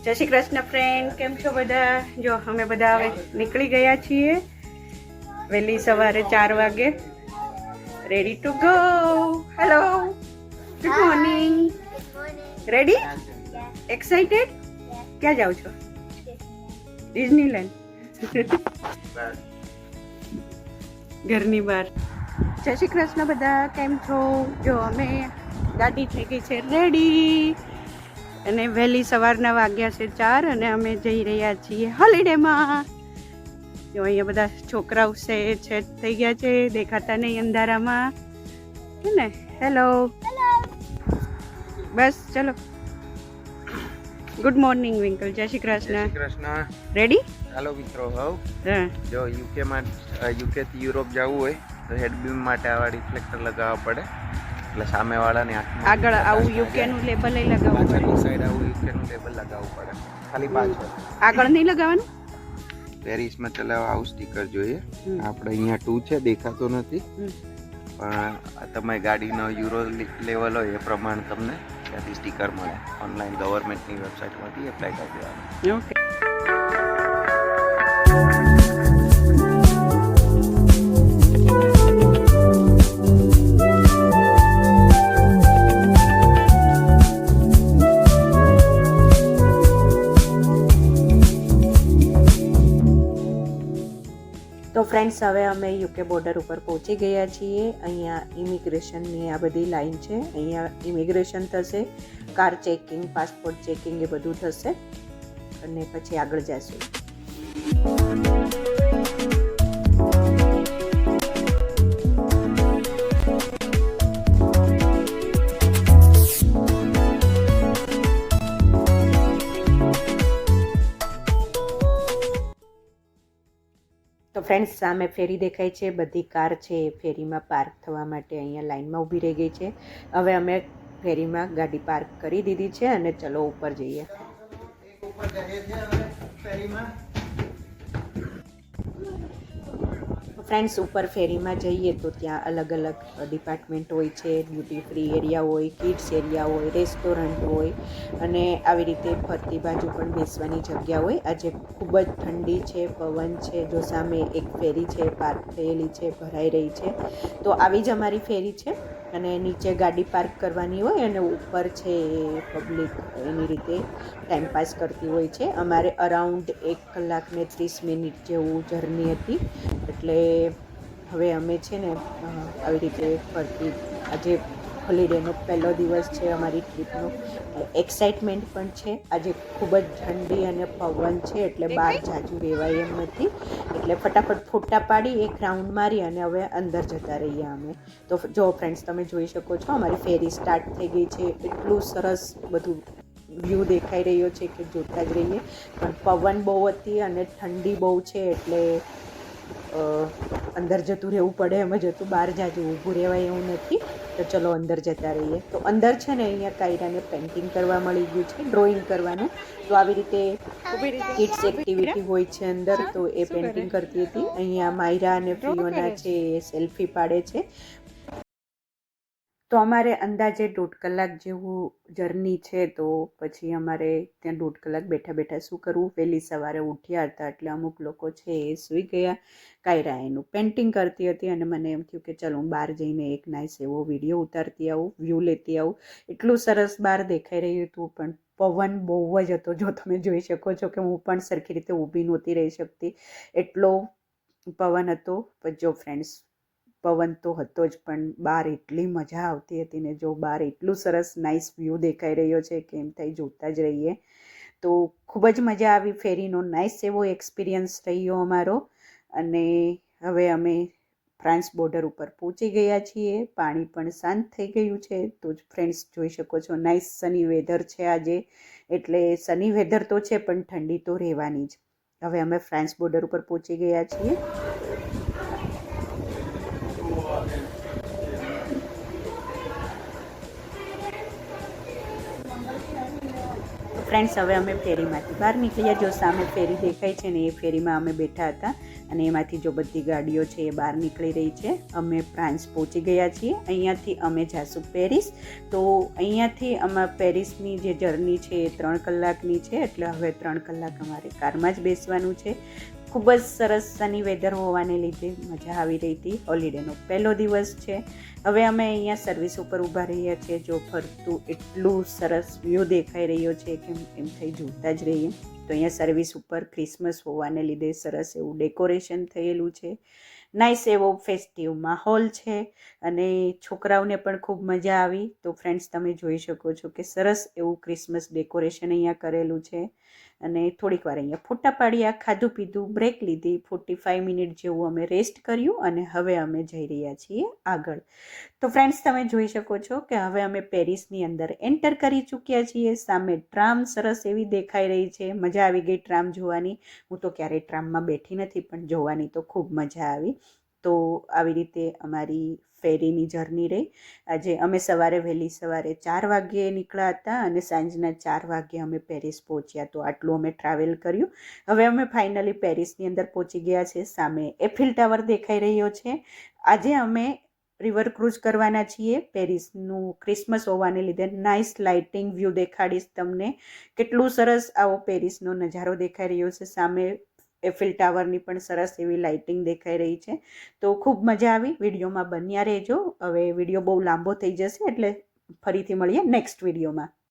જય શ્રી કૃષ્ણ ફ્રેન્ડ, કેમ છો બધા? જો અમે બધા હવે નીકળી ગયા છીએ વહેલી સવારે 4 વાગે, ready to go. Hello, good morning. Ready? Excited? ક્યાં જાવ છો? ડિઝનીલેન્ડ. ઘરની બહાર. જય શ્રી કૃષ્ણ બધા, કેમ છો? જો અમે ગાડી થઈ ગઈ છે રેડી અને વહેલી સવારના વાગ્યા છે 4 અને અમે જઈ રહ્યા છીએ હોલિડેમાં. જો અહીંયા બધા છોકરાઓ છે થઈ ગયા છે, દેખાતા નહીં અંધારામાં છે ને. હેલો, બસ ચલો. Good morning Vinkal. જય શ્રી કૃષ્ણ. રેડી? ચાલો મિત્રો, હવે હા, જો યુકે થી યુરોપ જવું હોય તો હેડબીમ માટે આવા રિફ્લેક્ટર લગાવવા પડે, એટલે સામેવાળાની આંખમાં આગળ આવું યુકે નું લેબલ લગાવવું પડે. પાછળની સાઈડ આવું યુકે નું લેબલ લગાવવું પડે, ખાલી પાછળ. આગળ નહીં લગાવવાનું? પેરિસમાં ચલાવવા આવું સ્ટીકર જોઈએ. આપણે અહીંયા 2 છે, દેખાતો નથી, પણ તમે ગાડીનો યુરો લેવલ હોય એ પ્રમાણે તમને ત્યાંથી સ્ટીકર મળે. ઓનલાઈન ગવર્મેન્ટની વેબસાઇટમાંથી એપ્લાય કરી દેવાનું. ઓકે. તો ફ્રેન્ડ્સ, હવે અમે યુકે બોર્ડર ઉપર પહોંચી ગયા છીએ. અહીંયા ઇમિગ્રેશનની આ બધી લાઈન છે. અહીંયા ઇમિગ્રેશન થશે, કાર ચેકિંગ, પાસપોર્ટ ચેકિંગ એ બધું થશે અને પછી આગળ જશું. તો ફ્રેન્ડ્સ, સામે ફેરી દેખાય છે. બધી કાર છે એ ફેરીમાં પાર્ક થવા માટે અહીંયા લાઈનમાં ઊભી રહી ગઈ છે. હવે અમે ફેરીમાં ગાડી પાર્ક કરી દીધી છે અને ચલો ઉપર જઈએ. ફ્રેન્ડ્સ, ઉપર ફેરીમાં જઈએ તો ત્યાં અલગ અલગ ડિપાર્ટમેન્ટ હોય છે. ડ્યુટી ફ્રી એરિયા હોય, કિડ્સ એરિયા હોય, રેસ્ટોરન્ટ હોય અને આવી રીતે ફરતી બાજુ પણ બેસવાની જગ્યા હોય. આજે ખૂબ જ ઠંડી છે, પવન છે. જો સામે એક ફેરી છે પાર્ક થયેલી છે, ભરાઈ રહી છે. તો આવી જ અમારી ફેરી છે અને નીચે ગાડી પાર્ક કરવાની હોય અને ઉપર છે પબ્લિક એની રીતે ટાઈમપાસ કરતી હોય છે. અમારે અરાઉન્ડ 1 કલાક ને 30 મિનિટ જેવું જર્ની હતી, એટલે હવે અમે છે ને આવી રીતે ફરતી. આજે હોલિડેનો પહેલો દિવસ છે અમારી ટ્રીપનો. એક્સાઇટમેન્ટ પણ છે. આજે ખૂબ જ ઠંડી અને પવન છે એટલે બહાર જાજુ રહેવાય એમ નથી, એટલે ફટાફટ ફોટા પાડી એક રાઉન્ડ મારી અને હવે અંદર જતા રહીએ અમે. તો જો ફ્રેન્ડ્સ, તમે જોઈ શકો છો અમારી ફેરી સ્ટાર્ટ થઈ ગઈ છે. એટલું સરસ બધું વ્યૂ દેખાઈ રહ્યો છે કે જોતા જ રહીએ, પણ પવન બહુ હતી અને ઠંડી બહુ છે એટલે અંદર જતું રહેવું પડે એમ જ હતું. બહાર જાજુ ઊભું રહેવાય એવું નથી. તો ચલો અંદર જતા રહીએ. તો અંદર છે ને અહીંયા કાયરાને પેઇન્ટિંગ કરવા મળી ગયું છે, ડ્રોઈંગ કરવાનું. તો આવી રીતે કિડ્સ એક્ટિવિટી હોય છે અંદર, તો એ પેઇન્ટિંગ કરતી હતી. અહીંયા માયરા અને ફિયોના છે એ સેલ્ફી પાડે છે. તો અમારે અંદાજે 1.5 કલાક જેવું જર્ની છે, તો પછી અમારે ત્યાં 1.5 કલાક બેઠા બેઠા શું કરવું. વહેલી સવારે ઉઠ્યા હતા એટલે અમુક લોકો છે એ સૂઈ ગયા. કાયરા એનું પેઇન્ટિંગ કરતી હતી અને મને એમ થયું કે ચલો હું બહાર જઈને એક નાઇસ એવો વિડીયો ઉતારતી આવું, વ્યૂ લેતી આવું. એટલું સરસ બહાર દેખાઈ રહ્યું હતું, પણ પવન બહુ જ હતો. જો તમે જોઈ શકો છો કે હું પણ સરખી રીતે ઊભી નહોતી રહી શકતી, એટલો પવન હતો. પણ જો ફ્રેન્ડ્સ, પવન તો હતો જ, પણ બહાર એટલી મજા આવતી હતી ને. જો બહાર એટલું સરસ નાઇસ વ્યૂ દેખાઈ રહ્યો છે કે એમ થાય જોતા જ રહીએ. તો ખૂબ જ મજા આવી. ફેરીનો નાઇસ એવો એક્સપિરિયન્સ રહ્યો અમારો. અને હવે અમે ફ્રાન્સ બોર્ડર ઉપર પહોંચી ગયા છીએ. પાણી પણ શાંત થઈ ગયું છે. તો ફ્રેન્ડ્સ, જોઈ શકો છો નાઇસ સની વેધર છે આજે. એટલે સની વેધર તો છે પણ ઠંડી તો રહેવાની જ. હવે અમે ફ્રાન્સ બોર્ડર ઉપર પહોંચી ગયા છીએ. ફ્રેન્ડ્સ, હવે અમે ફેરીમાંથી બહાર નીકળ્યા. જો સામે ફેરી દેખાય છે ને એ ફેરીમાં અમે બેઠા હતા. અને એમાંથી જો બધી ગાડીઓ છે એ બહાર નીકળી રહી છે. અમે ફ્રાન્સ પહોંચી ગયા છીએ. અહીંયાથી અમે જાશું પેરિસ. તો અહીંયાથી અમારા પેરિસની જે જર્ની છે એ 3 કલાકની છે, એટલે હવે 3 કલાક અમારે કારમાં જ બેસવાનું છે. ખૂબ જ સરસ સની વેધર હોવાને લીધે મજા આવી રહી હતી. હોલિડેનો પહેલો દિવસ છે. હવે અમે અહીંયા સર્વિસ ઉપર ઊભા રહ્યા છીએ. જો ફરતું એટલું સરસ વ્યૂ દેખાઈ રહ્યો છે કે એમ થઈ જોતા જ રહીએ. તો અહીંયા સર્વિસ ઉપર ક્રિસમસ હોવાને લીધે સરસ એવું ડેકોરેશન થયેલું છે. નાઇસ એવો ફેસ્ટિવ માહોલ છે અને છોકરાઓને પણ ખૂબ મજા આવી. તો ફ્રેન્ડ્સ, તમે જોઈ શકો છો કે સરસ એવું ક્રિસમસ ડેકોરેશન અહીંયા કરેલું છે. અને થોડીક વાર અહીંયા ફોટા પાડ્યા, ખાધું પીધું, બ્રેક લીધી, 45 મિનિટ જેવું અમે રેસ્ટ કર્યું અને હવે અમે જઈ રહ્યા છીએ આગળ. તો ફ્રેન્ડ્સ, તમે જોઈ શકો છો કે હવે અમે પેરિસની અંદર એન્ટર કરી ચૂક્યા છીએ. સામે ટ્રામ સરસ એવી દેખાઈ રહી છે. મજા આવી ગઈ ટ્રામ જોવાની. હું તો ક્યારેય ટ્રામમાં બેઠી નથી, પણ જોવાની તો ખૂબ મજા આવી. તો આવી રીતે અમારી ફેરીની જર્ની રહી. આજે અમે વહેલી સવારે 4 વાગ્યે નીકળ્યા હતા અને સાંજના 4 વાગ્યે અમે પેરિસ પહોંચ્યા. તો આટલું અમે ટ્રાવેલ કર્યું. હવે અમે ફાઇનલી પેરિસની અંદર પહોંચી ગયા છે. સામે એફિલ ટાવર દેખાઈ રહ્યો છે. આજે અમે રિવર ક્રૂઝ કરવાના છીએ. પેરિસનું ક્રિસમસ હોવાને લીધે નાઇસ લાઇટિંગ વ્યૂ દેખાડીશ તમને. કેટલું સરસ આવો પેરિસનો નજારો દેખાઈ રહ્યો છે. સામે એફિલ ટાવરની પણ સરસ એવી લાઇટિંગ દેખાઈ રહી છે. તો ખૂબ મજા આવી. વિડીયોમાં બન્યા રહેજો. હવે વિડીયો બહુ લાંબો થઈ જશે, એટલે ફરીથી મળીએ નેક્સ્ટ વિડીયોમાં.